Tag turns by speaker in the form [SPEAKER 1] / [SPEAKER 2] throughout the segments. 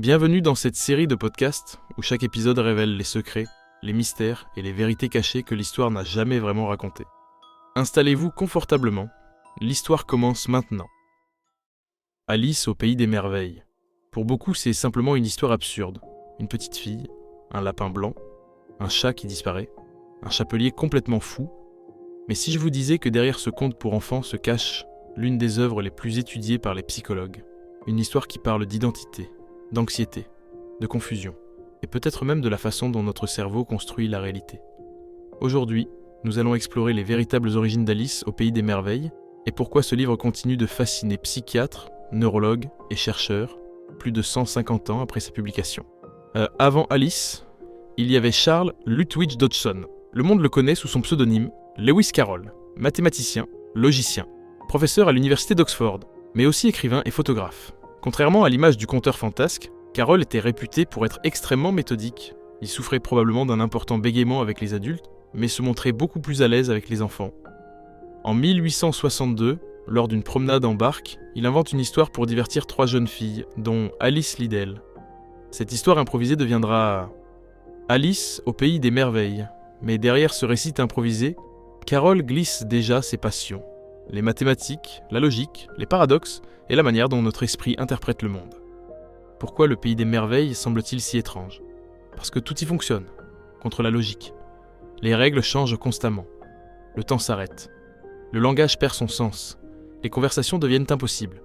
[SPEAKER 1] Bienvenue dans cette série de podcasts où chaque épisode révèle les secrets, les mystères et les vérités cachées que l'histoire n'a jamais vraiment racontées. Installez-vous confortablement, l'histoire commence maintenant. Alice au pays des merveilles. Pour beaucoup, c'est simplement une histoire absurde. Une petite fille, un lapin blanc, un chat qui disparaît, un chapelier complètement fou. Mais si je vous disais que derrière ce conte pour enfants se cache l'une des œuvres les plus étudiées par les psychologues, une histoire qui parle d'identité, d'anxiété, de confusion, et peut-être même de la façon dont notre cerveau construit la réalité. Aujourd'hui, nous allons explorer les véritables origines d'Alice au pays des merveilles, et pourquoi ce livre continue de fasciner psychiatres, neurologues et chercheurs, plus de 150 ans après sa publication. Avant Alice, il y avait Charles Lutwidge Dodgson. Le monde le connaît sous son pseudonyme Lewis Carroll, mathématicien, logicien, professeur à l'université d'Oxford, mais aussi écrivain et photographe. Contrairement à l'image du conteur fantasque, Carroll était réputé pour être extrêmement méthodique. Il souffrait probablement d'un important bégaiement avec les adultes, mais se montrait beaucoup plus à l'aise avec les enfants. En 1862, lors d'une promenade en barque, il invente une histoire pour divertir 3 jeunes filles, dont Alice Liddell. Cette histoire improvisée deviendra Alice au pays des merveilles. Mais derrière ce récit improvisé, Carroll glisse déjà ses passions. Les mathématiques, la logique, les paradoxes et la manière dont notre esprit interprète le monde. Pourquoi le pays des merveilles semble-t-il si étrange ? Parce que tout y fonctionne, contre la logique. Les règles changent constamment. Le temps s'arrête. Le langage perd son sens. Les conversations deviennent impossibles.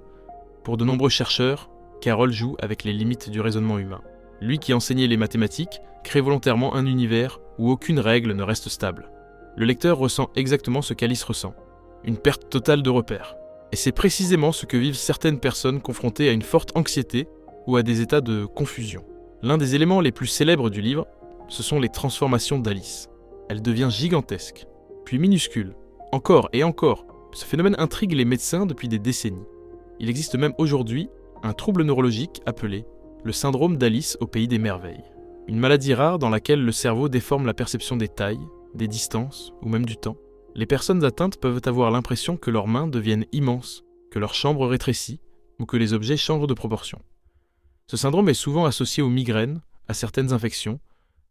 [SPEAKER 1] Pour de nombreux chercheurs, Carroll joue avec les limites du raisonnement humain. Lui qui enseignait les mathématiques crée volontairement un univers où aucune règle ne reste stable. Le lecteur ressent exactement ce qu'Alice ressent. Une perte totale de repères. Et c'est précisément ce que vivent certaines personnes confrontées à une forte anxiété ou à des états de confusion. L'un des éléments les plus célèbres du livre, ce sont les transformations d'Alice. Elle devient gigantesque, puis minuscule, encore et encore. Ce phénomène intrigue les médecins depuis des décennies. Il existe même aujourd'hui un trouble neurologique appelé le syndrome d'Alice au pays des merveilles. Une maladie rare dans laquelle le cerveau déforme la perception des tailles, des distances ou même du temps. Les personnes atteintes peuvent avoir l'impression que leurs mains deviennent immenses, que leur chambre rétrécit ou que les objets changent de proportion. Ce syndrome est souvent associé aux migraines, à certaines infections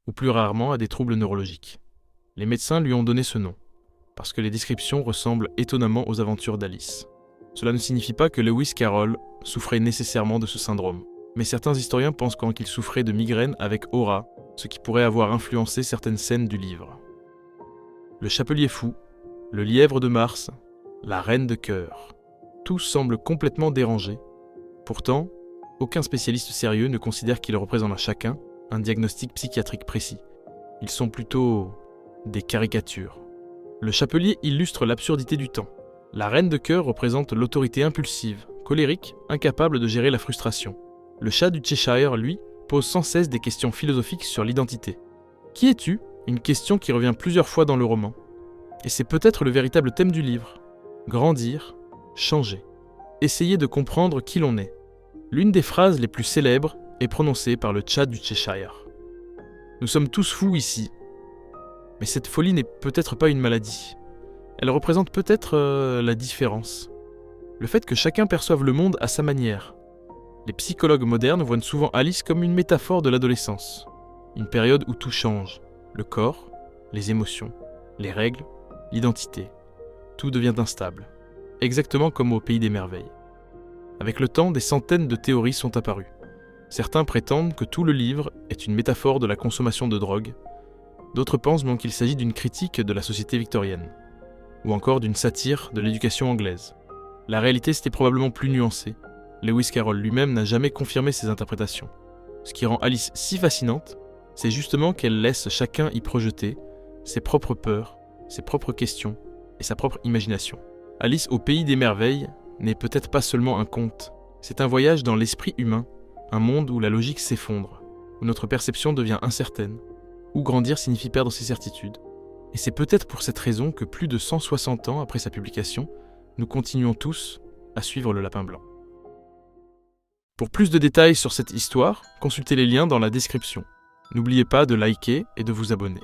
[SPEAKER 1] ou plus rarement à des troubles neurologiques. Les médecins lui ont donné ce nom, parce que les descriptions ressemblent étonnamment aux aventures d'Alice. Cela ne signifie pas que Lewis Carroll souffrait nécessairement de ce syndrome, mais certains historiens pensent qu'il souffrait de migraines avec aura, ce qui pourrait avoir influencé certaines scènes du livre. Le chapelier fou, le lièvre de Mars, la reine de cœur. Tout semble complètement dérangé. Pourtant, aucun spécialiste sérieux ne considère qu'ils représentent à chacun un diagnostic psychiatrique précis. Ils sont plutôt des caricatures. Le chapelier illustre l'absurdité du temps. La reine de cœur représente l'autorité impulsive, colérique, incapable de gérer la frustration. Le chat du Cheshire, lui, pose sans cesse des questions philosophiques sur l'identité. Qui es-tu ? Une question qui revient plusieurs fois dans le roman. Et c'est peut-être le véritable thème du livre. Grandir, changer. Essayer de comprendre qui l'on est. L'une des phrases les plus célèbres est prononcée par le chat du Cheshire. Nous sommes tous fous ici. Mais cette folie n'est peut-être pas une maladie. Elle représente peut-être la différence. Le fait que chacun perçoive le monde à sa manière. Les psychologues modernes voient souvent Alice comme une métaphore de l'adolescence. Une période où tout change. Le corps, les émotions, les règles, l'identité. Tout devient instable. Exactement comme au pays des merveilles. Avec le temps, des centaines de théories sont apparues. Certains prétendent que tout le livre est une métaphore de la consommation de drogue. D'autres pensent même qu'il s'agit d'une critique de la société victorienne. Ou encore d'une satire de l'éducation anglaise. La réalité c'était probablement plus nuancée. Lewis Carroll lui-même n'a jamais confirmé ses interprétations. Ce qui rend Alice si fascinante, c'est justement qu'elle laisse chacun y projeter ses propres peurs, ses propres questions et sa propre imagination. Alice au pays des merveilles n'est peut-être pas seulement un conte, c'est un voyage dans l'esprit humain, un monde où la logique s'effondre, où notre perception devient incertaine, où grandir signifie perdre ses certitudes. Et c'est peut-être pour cette raison que plus de 160 ans après sa publication, nous continuons tous à suivre le lapin blanc. Pour plus de détails sur cette histoire, consultez les liens dans la description. N'oubliez pas de liker et de vous abonner.